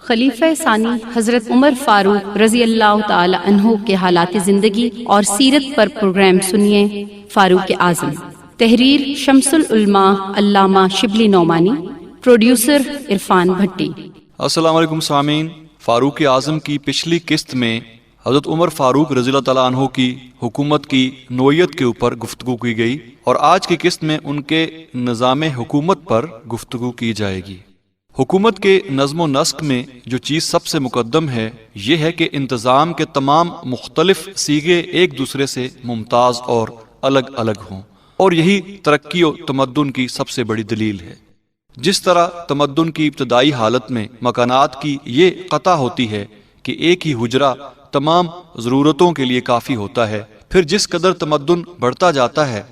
خلیفہ ثانی حضرت عمر فاروق رضی اللہ تعالی عنہ کے حالات زندگی اور سیرت پر پروگرام سنیے۔ فاروق اعظم، تحریر شمس العلماء علامہ شبلی نعمانی، پروڈیوسر عرفان بھٹی۔ السلام علیکم سامعین، فاروق اعظم کی پچھلی قسط میں حضرت عمر فاروق رضی اللہ تعالیٰ عنہ کی حکومت کی نوعیت کے اوپر گفتگو کی گئی، اور آج کی قسط میں ان کے نظام حکومت پر گفتگو کی جائے گی۔ حکومت کے نظم و نسق میں جو چیز سب سے مقدم ہے یہ ہے کہ انتظام کے تمام مختلف سیغے ایک دوسرے سے ممتاز اور الگ الگ ہوں، اور یہی ترقی و تمدن کی سب سے بڑی دلیل ہے۔ جس طرح تمدن کی ابتدائی حالت میں مکانات کی یہ قطع ہوتی ہے کہ ایک ہی حجرہ تمام ضرورتوں کے لیے کافی ہوتا ہے، پھر جس قدر تمدن بڑھتا جاتا ہے،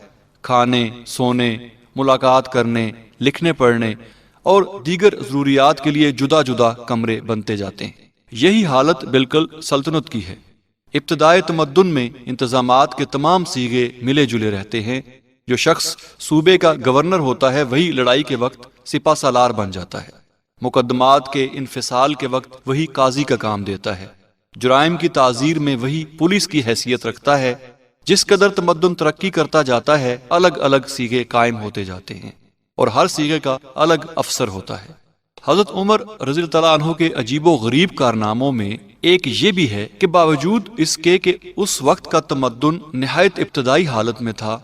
کھانے، سونے، ملاقات کرنے، لکھنے پڑھنے اور دیگر ضروریات کے لیے جدا جدا کمرے بنتے جاتے ہیں۔ یہی حالت بالکل سلطنت کی ہے۔ ابتدائی تمدن میں انتظامات کے تمام سیغے ملے جلے رہتے ہیں۔ جو شخص صوبے کا گورنر ہوتا ہے وہی لڑائی کے وقت سپہ سالار بن جاتا ہے، مقدمات کے انفصال کے وقت وہی قاضی کا کام دیتا ہے، جرائم کی تعزیر میں وہی پولیس کی حیثیت رکھتا ہے۔ جس قدر تمدن ترقی کرتا جاتا ہے الگ الگ سیغے قائم ہوتے جاتے ہیں، اور ہر سیغے کا الگ افسر ہوتا ہے۔ حضرت عمر رضی اللہ عنہ کے عجیب و غریب کارناموں میں ایک یہ بھی ہے کہ باوجود اس کے کہ اس وقت کا تمدن نہایت ابتدائی حالت میں تھا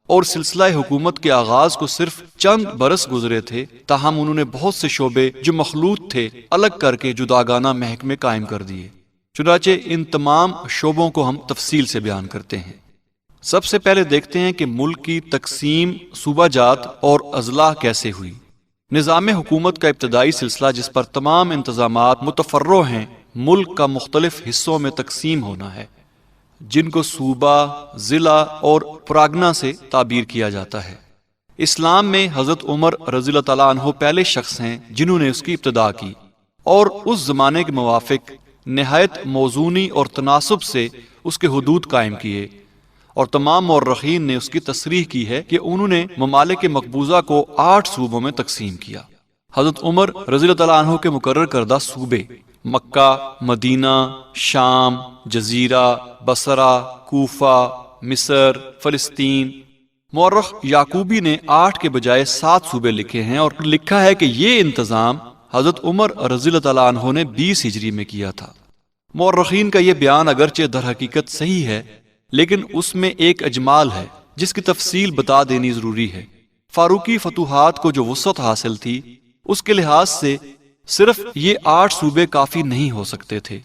اور سلسلہ حکومت کے آغاز کو صرف چند برس گزرے تھے، تاہم انہوں نے بہت سے شعبے جو مخلوط تھے الگ کر کے جداگانہ محکمے قائم کر دیے۔ چنانچہ ان تمام شعبوں کو ہم تفصیل سے بیان کرتے ہیں۔ سب سے پہلے دیکھتے ہیں کہ ملک کی تقسیم صوبہ جات اور اضلاع کیسے ہوئی۔ نظام حکومت کا ابتدائی سلسلہ جس پر تمام انتظامات متفرع ہیں، ملک کا مختلف حصوں میں تقسیم ہونا ہے، جن کو صوبہ، ضلع اور پراگنا سے تعبیر کیا جاتا ہے۔ اسلام میں حضرت عمر رضی اللہ تعالیٰ عنہ پہلے شخص ہیں جنہوں نے اس کی ابتدا کی، اور اس زمانے کے موافق نہایت موزونی اور تناسب سے اس کے حدود قائم کیے، اور تمام مورخین نے اس کی تصریح کی ہے کہ انہوں نے ممالک مقبوضہ کو 8 صوبوں میں تقسیم کیا۔ حضرت عمر رضی اللہ تعالیٰ عنہ کے مقرر کردہ صوبے مکہ، مدینہ، شام، جزیرہ، بصرہ، کوفہ، مصر، فلسطین۔ مورخ یعقوبی نے 8 کے بجائے 7 صوبے لکھے ہیں، اور لکھا ہے کہ یہ انتظام حضرت عمر رضی اللہ تعالیٰ عنہ نے 20 ہجری میں کیا تھا۔ مورخین کا یہ بیان اگرچہ در حقیقت صحیح ہے، لیکن اس میں ایک اجمال ہے جس کی تفصیل بتا دینی ضروری ہے۔ فاروقی فتوحات کو جو وسعت حاصل تھی، اس کے لحاظ سے صرف یہ 8 صوبے کافی نہیں ہو سکتے تھے۔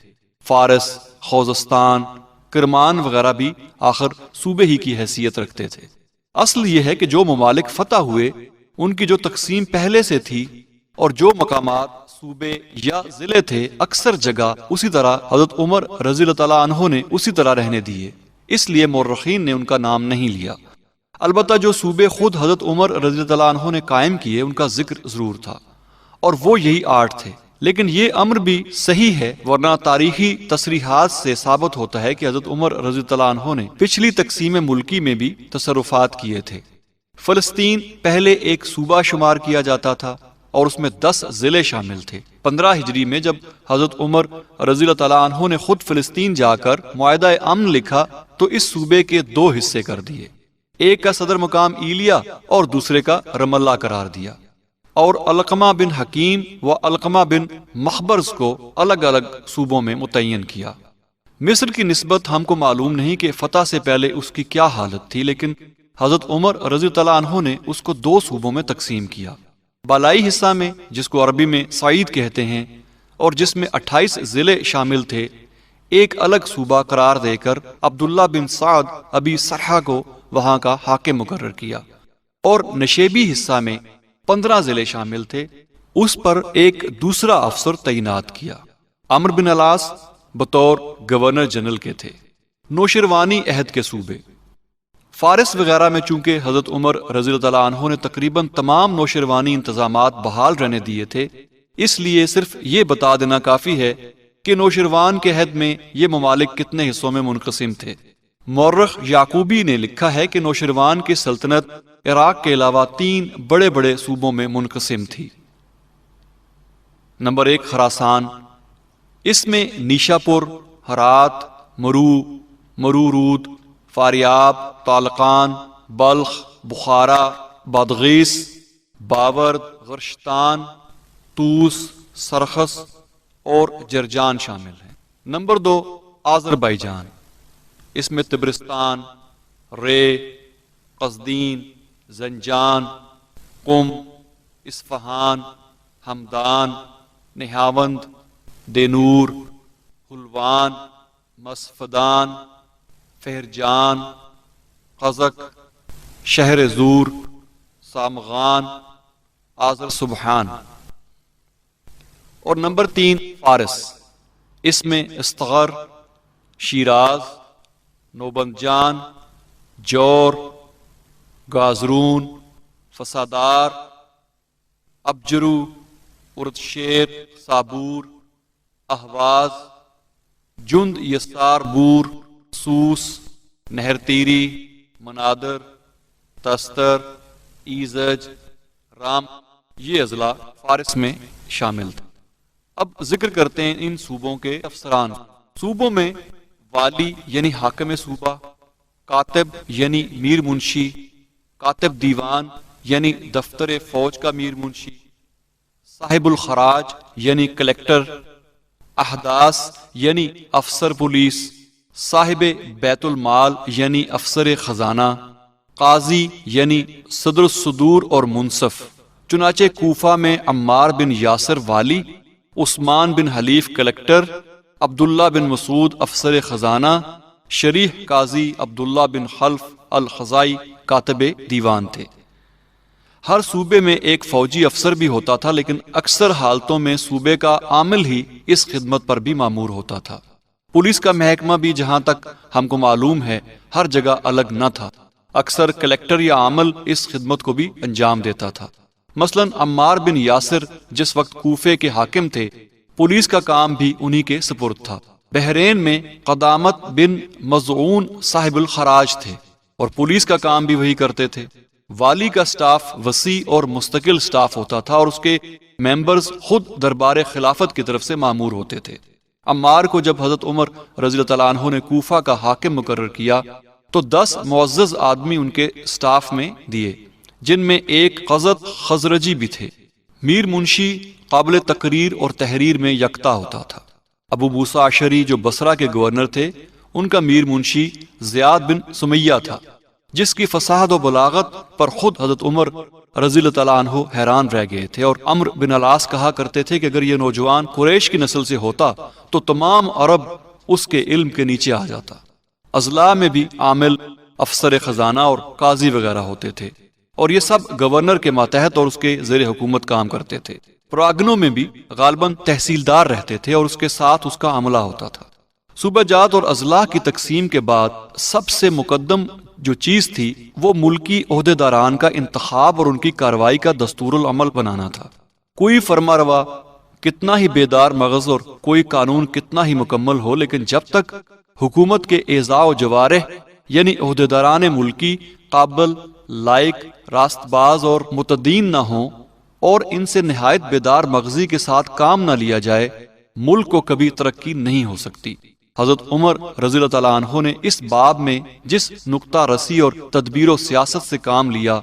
فارس، خوزستان، کرمان وغیرہ بھی آخر صوبے ہی کی حیثیت رکھتے تھے۔ اصل یہ ہے کہ جو ممالک فتح ہوئے ان کی جو تقسیم پہلے سے تھی، اور جو مقامات صوبے یا ضلع تھے اکثر جگہ اسی طرح حضرت عمر رضی اللہ تعالیٰ عنہ نے اسی طرح رہنے دیے، اس لیے مورخین نے ان کا نام نہیں لیا۔ البتہ جو صوبے خود حضرت عمر رضی اللہ عنہ نے قائم کیے ان کا ذکر ضرور تھا، اور وہ یہی 8 تھے۔ لیکن یہ امر بھی صحیح ہے، ورنہ تاریخی تصریحات سے ثابت ہوتا ہے کہ حضرت عمر رضی اللہ عنہ نے پچھلی تقسیم ملکی میں بھی تصرفات کیے تھے۔ فلسطین پہلے ایک صوبہ شمار کیا جاتا تھا، اور اس میں 10 ضلع شامل تھے۔ 15 ہجری میں جب حضرت عمر رضی اللہ تعالیٰ عنہ نے خود فلسطین جا کر معاہدہ امن لکھا تو اس صوبے کے 2 حصے کر دیے، ایک کا صدر مقام ایلیا اور دوسرے کا رم اللہ قرار دیا، اور علقمہ بن حکیم و علقمہ بن مخبرز کو الگ الگ صوبوں میں متعین کیا۔ مصر کی نسبت ہم کو معلوم نہیں کہ فتح سے پہلے اس کی کیا حالت تھی، لیکن حضرت عمر رضی اللہ عنہ نے اس کو 2 صوبوں میں تقسیم کیا۔ بالائی حصہ میں، جس کو عربی میں سعید کہتے ہیں، اور جس میں 28 ضلع شامل تھے، ایک الگ صوبہ قرار دے کر عبداللہ بن سعد ابی سرحہ کو وہاں کا حاکم مقرر کیا، اور نشیبی حصہ میں 15 ضلع شامل تھے، اس پر ایک دوسرا افسر تعینات کیا۔ عمرو بن العاص بطور گورنر جنرل کے تھے۔ نوشیروانی عہد کے صوبے فارس وغیرہ میں چونکہ حضرت عمر رضی اللہ عنہ نے تقریباً تمام نوشیروانی انتظامات بحال رہنے دیے تھے، اس لیے صرف یہ بتا دینا کافی ہے کہ نوشیروان کے عہد میں یہ ممالک کتنے حصوں میں منقسم تھے۔ مورخ یعقوبی نے لکھا ہے کہ نوشیروان کی سلطنت عراق کے علاوہ 3 بڑے بڑے صوبوں میں منقسم تھی۔ نمبر 1 خراسان، اس میں نیشاپور، ہرات، مرورود، فاریاب، تالقان، بلخ، بخارا، بادغیس، باورد، غرشتان، توس، سرخس اور جرجان شامل ہیں۔ نمبر 2 آذربائیجان، اس میں طبرستان، رے، قزدین، زنجان، قم، اصفہان، ہمدان، نہاوند، دینور، حلوان، مسفدان، فہرجان، قزق، شہر زور، سامغان، آذر سبحان۔ اور نمبر 3 فارس، اس میں استغر، شیراز، نوبندجان، جور، گازرون، فسادار، ابجرو، اردشیر، صابور، اہواز، جند یسار بور، سوس، نہر تیری، منادر، تستر، ایزج، رام، یہ اضلاع فارس میں شامل تھے۔ اب ذکر کرتے ہیں ان صوبوں کے افسران۔ صوبوں میں والی یعنی حاکم صوبہ، کاتب یعنی میر منشی، کاتب دیوان یعنی دفتر فوج کا میر منشی، صاحب الخراج یعنی کلیکٹر، احداث یعنی افسر پولیس، صاحب بیت المال یعنی افسر خزانہ، قاضی یعنی صدر الصدور اور منصف۔ چنانچہ کوفہ میں عمار بن یاسر والی، عثمان بن حلیف کلیکٹر، عبداللہ بن مسعود افسر خزانہ، شریح قاضی عبداللہ بن خلف الخزائی کاتب دیوان تھے۔ ہر صوبے میں ایک فوجی افسر بھی ہوتا تھا، لیکن اکثر حالتوں میں صوبے کا عامل ہی اس خدمت پر بھی مامور ہوتا تھا۔ پولیس کا محکمہ بھی جہاں تک ہم کو معلوم ہے ہر جگہ الگ نہ تھا، اکثر کلیکٹر یا عامل اس خدمت کو بھی انجام دیتا تھا۔ مثلا عمار بن یاسر جس وقت کوفے کے حاکم تھے، پولیس کا کام بھی انہی کے سپرد تھا۔ بحرین میں قدامت بن مزعون صاحب الخراج تھے اور پولیس کا کام بھی وہی کرتے تھے۔ والی کا سٹاف وسیع اور مستقل سٹاف ہوتا تھا اور اس کے ممبرز خود دربار خلافت کی طرف سے مامور ہوتے تھے۔ عمار کو جب حضرت عمر رضی اللہ تعالیٰ عنہ نے کوفہ کا حاکم مقرر کیا تو 10 معزز آدمی ان کے سٹاف میں دیے، جن میں ایک قزط خزرجی بھی تھے۔ میر منشی قابل تقریر اور تحریر میں یکتا ہوتا تھا۔ ابو موسیٰ اشعری جو بصرہ کے گورنر تھے، ان کا میر منشی زیاد بن سمیہ تھا، جس کی فصاحت و بلاغت پر خود حضرت عمر رضی اللہ تعالیٰ عنہ حیران رہ گئے تھے، اور عمر بن العاص کہا کرتے تھے کہ اگر یہ نوجوان قریش کی نسل سے ہوتا تو تمام عرب اس کے علم کے نیچے آ جاتا۔ اضلاع میں بھی عامل، افسر خزانہ اور قاضی وغیرہ ہوتے تھے، اور یہ سب گورنر کے ماتحت اور اس کے زیر حکومت کام کرتے تھے۔ پراگنوں میں بھی غالباً تحصیلدار رہتے تھے اور اس کے ساتھ اس کا عملہ ہوتا تھا۔ صوبہ جات اور اضلاع کی تقسیم کے بعد سب سے مقدم جو چیز تھی وہ ملکی عہدیداران کا انتخاب اور ان کی کارروائی کا دستور العمل بنانا تھا۔ کوئی فرما روا کتنا ہی بیدار مغز اور کوئی قانون کتنا ہی مکمل ہو، لیکن جب تک حکومت کے اعضاء و جوارح یعنی عہدیداران ملکی قابل، لائق، راست باز اور متدین نہ ہوں اور ان سے نہایت بیدار مغزی کے ساتھ کام نہ لیا جائے، ملک کو کبھی ترقی نہیں ہو سکتی۔ حضرت عمر رضی اللہ تعالیٰ عنہ نے اس باب میں جس نقطہ رسی اور تدبیر و سیاست سے کام لیا،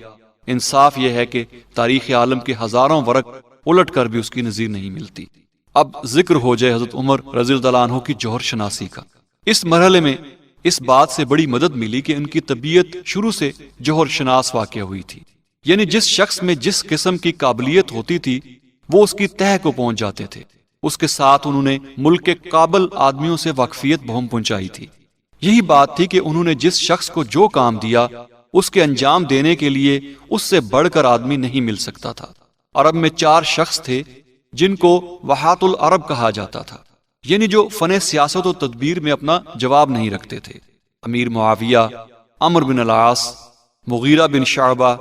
انصاف یہ ہے کہ تاریخ عالم کے ہزاروں ورق الٹ کر بھی اس کی نظیر نہیں ملتی۔ اب ذکر ہو جائے حضرت عمر رضی اللہ تعالیٰ عنہ کی جوہر شناسی کا۔ اس مرحلے میں اس بات سے بڑی مدد ملی کہ ان کی طبیعت شروع سے جوہر شناس واقع ہوئی تھی، یعنی جس شخص میں جس قسم کی قابلیت ہوتی تھی وہ اس کی تہہ کو پہنچ جاتے تھے۔ اس کے ساتھ انہوں نے ملک کے قابل آدمیوں سے واقفیت بہم پہنچائی تھی۔ یہی بات تھی کہ انہوں نے جس شخص کو جو کام دیا اس کے انجام دینے کے لیے اس سے بڑھ کر آدمی نہیں مل سکتا تھا۔ عرب میں 4 شخص تھے جن کو وحات العرب کہا جاتا تھا، یعنی جو فن سیاست و تدبیر میں اپنا جواب نہیں رکھتے تھے۔ امیر معاویہ، عمرو بن العاص، مغیرہ بن شعبہ،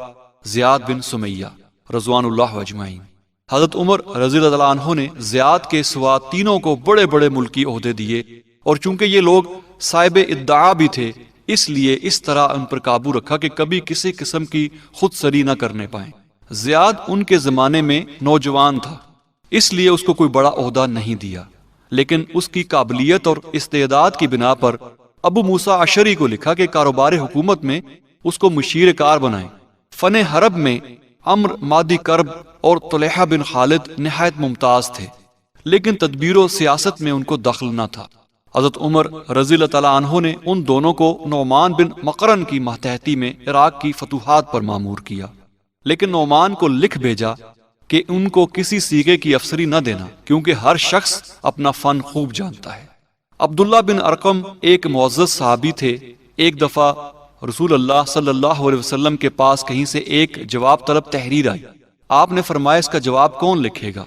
زیاد بن سمیہ رضوان اللہ اجمعین۔ حضرت عمر رضی اللہ عنہ نے زیاد کے سوا تینوں کو بڑے بڑے ملکی عہدے دیے، اور چونکہ یہ لوگ صاحب ادعا بھی تھے اس لیے اس طرح ان پر قابو رکھا کہ کبھی کسی قسم کی خود سری نہ کرنے پائیں۔ زیاد ان کے زمانے میں نوجوان تھا، اس لیے اس کو کوئی بڑا عہدہ نہیں دیا، لیکن اس کی قابلیت اور استعداد کی بنا پر ابو موسیٰ اشعری کو لکھا کہ کاروبار حکومت میں اس کو مشیر کار بنائیں۔ فن حرب میں عمر مادی کرب اور طلحہ بن خالد نہایت ممتاز تھے، لیکن تدبیر و سیاست میں ان کو دخل نہ تھا۔ حضرت عمر رضی اللہ تعالیٰ عنہ نے ان دونوں کو نعمان بن مقرن کی ماتحتی میں عراق کی فتوحات پر مامور کیا، لیکن نعمان کو لکھ بھیجا کہ ان کو کسی سیغے کی افسری نہ دینا، کیونکہ ہر شخص اپنا فن خوب جانتا ہے۔ عبداللہ بن ارقم ایک معزز صحابی تھے۔ ایک دفعہ رسول اللہ صلی اللہ علیہ وسلم کے پاس کہیں سے ایک جواب طلب تحریر آئی۔ آپ نے فرمایا اس کا جواب کون لکھے گا؟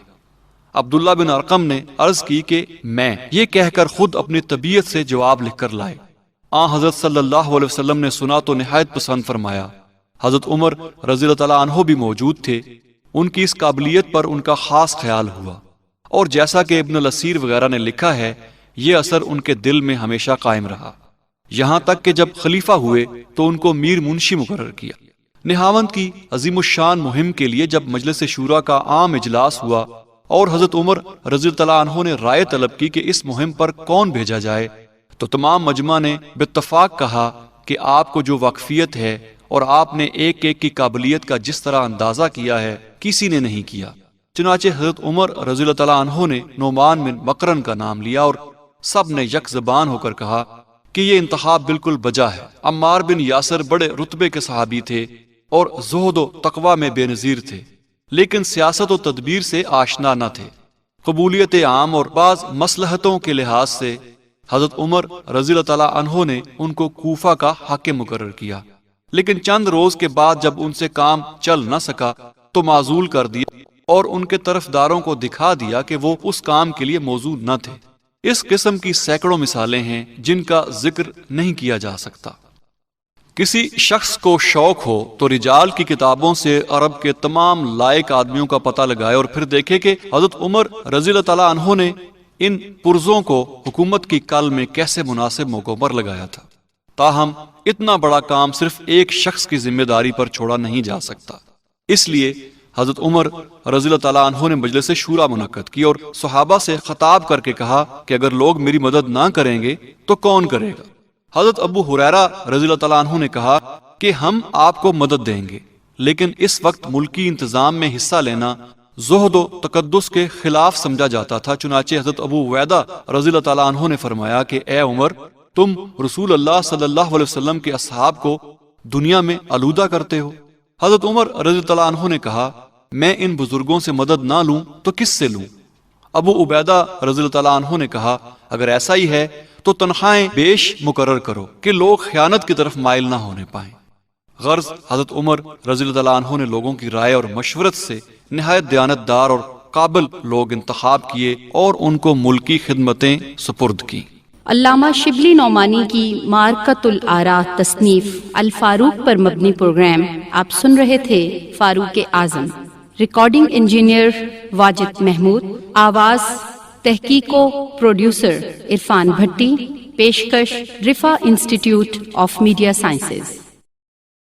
عبداللہ بن ارقم نے عرض کی کہ میں، یہ کہہ کر خود اپنی طبیعت سے جواب لکھ کر لائے۔ حضرت صلی اللہ علیہ وسلم نے سنا تو نہایت پسند فرمایا۔ حضرت عمر رضی اللہ تعالیٰ عنہ بھی موجود تھے، ان کی اس قابلیت پر ان کا خاص خیال ہوا، اور جیسا کہ ابن الاسیر وغیرہ نے لکھا ہے، یہ اثر ان کے دل میں ہمیشہ قائم رہا، یہاں تک کہ جب خلیفہ ہوئے تو ان کو میر منشی مقرر کیا۔ نہاوند کی عظیم الشان مہم کے لیے جب مجلس شورا کا عام اجلاس ہوا اور حضرت عمر رضی اللہ عنہ نے رائے طلب کی کہ اس مہم پر کون بھیجا جائے، تو تمام مجمع نے باتفاق کہا کہ آپ کو جو واقفیت ہے اور آپ نے ایک ایک کی قابلیت کا جس طرح اندازہ کیا ہے کسی نے نہیں کیا۔ چنانچہ حضرت عمر رضی اللہ تعالیٰ عنہ نے نعمان بن مقرن کا نام لیا اور سب نے یک زبان ہو کر کہا کہ یہ انتخاب بالکل بجا ہے۔ عمار بن یاسر بڑے رتبے کے صحابی تھے اور زہد و تقوی میں بے نظیر تھے، لیکن سیاست و تدبیر سے آشنا نہ تھے۔ قبولیت عام اور بعض مصلحتوں کے لحاظ سے حضرت عمر رضی اللہ تعالیٰ عنہ نے ان کو کوفہ کا حاکم مقرر کیا، لیکن چند روز کے بعد جب ان سے کام چل نہ سکا تو معزول کر دیا اور ان کے طرفداروں کو دکھا دیا کہ وہ اس کام کے لیے موزوں نہ تھے۔ اس قسم کی سینکڑوں مثالیں ہیں جن کا ذکر نہیں کیا جا سکتا۔ کسی شخص کو شوق ہو تو رجال کی کتابوں سے عرب کے تمام لائق آدمیوں کا پتہ لگائے اور پھر دیکھے کہ حضرت عمر رضی اللہ تعالیٰ عنہ نے ان پرزوں کو حکومت کی کل میں کیسے مناسب موقعوں پر لگایا تھا۔ تاہم اتنا بڑا کام صرف ایک شخص کی ذمہ داری پر چھوڑا نہیں جا سکتا، اس لیے حضرت عمر رضی اللہ تعالیٰ عنہ نے مجلس شورا منعقد کی اور صحابہ سے خطاب کر کے کہا کہ اگر لوگ میری مدد نہ کریں گے تو کون کرے گا؟ حضرت ابو ہریرہ رضی اللہ تعالیٰ عنہ نے کہا کہ ہم آپ کو مدد دیں گے، لیکن اس وقت ملکی انتظام میں حصہ لینا زہد و تقدس کے خلاف سمجھا جاتا تھا۔ چنانچہ حضرت ابو عبیدہ رضی اللہ تعالیٰ عنہ نے فرمایا کہ اے عمر، تم رسول اللہ صلی اللہ علیہ وسلم کے اصحاب کو دنیا میں آلودہ کرتے ہو۔ حضرت عمر رضی اللہ عنہ نے کہا میں ان بزرگوں سے مدد نہ لوں تو کس سے لوں؟ ابو عبیدہ رضی اللہ عنہ نے کہا اگر ایسا ہی ہے تو تنخواہیں بیش مقرر کرو کہ لوگ خیانت کی طرف مائل نہ ہونے پائیں۔ غرض حضرت عمر رضی اللہ عنہ نے لوگوں کی رائے اور مشورت سے نہایت دیانتدار اور قابل لوگ انتخاب کیے اور ان کو ملکی خدمتیں سپرد کی۔ علامہ شبلی نعمانی کی معرکۃ الآراء تصنیف الفاروق پر مبنی پروگرام آپ سن رہے تھے۔ فاروق اعظم، ریکارڈنگ انجینئر واجد محمود، آواز تحقیق و پروڈیوسر عرفان بھٹی، پیشکش رفا انسٹیٹیوٹ آف میڈیا سائنسز۔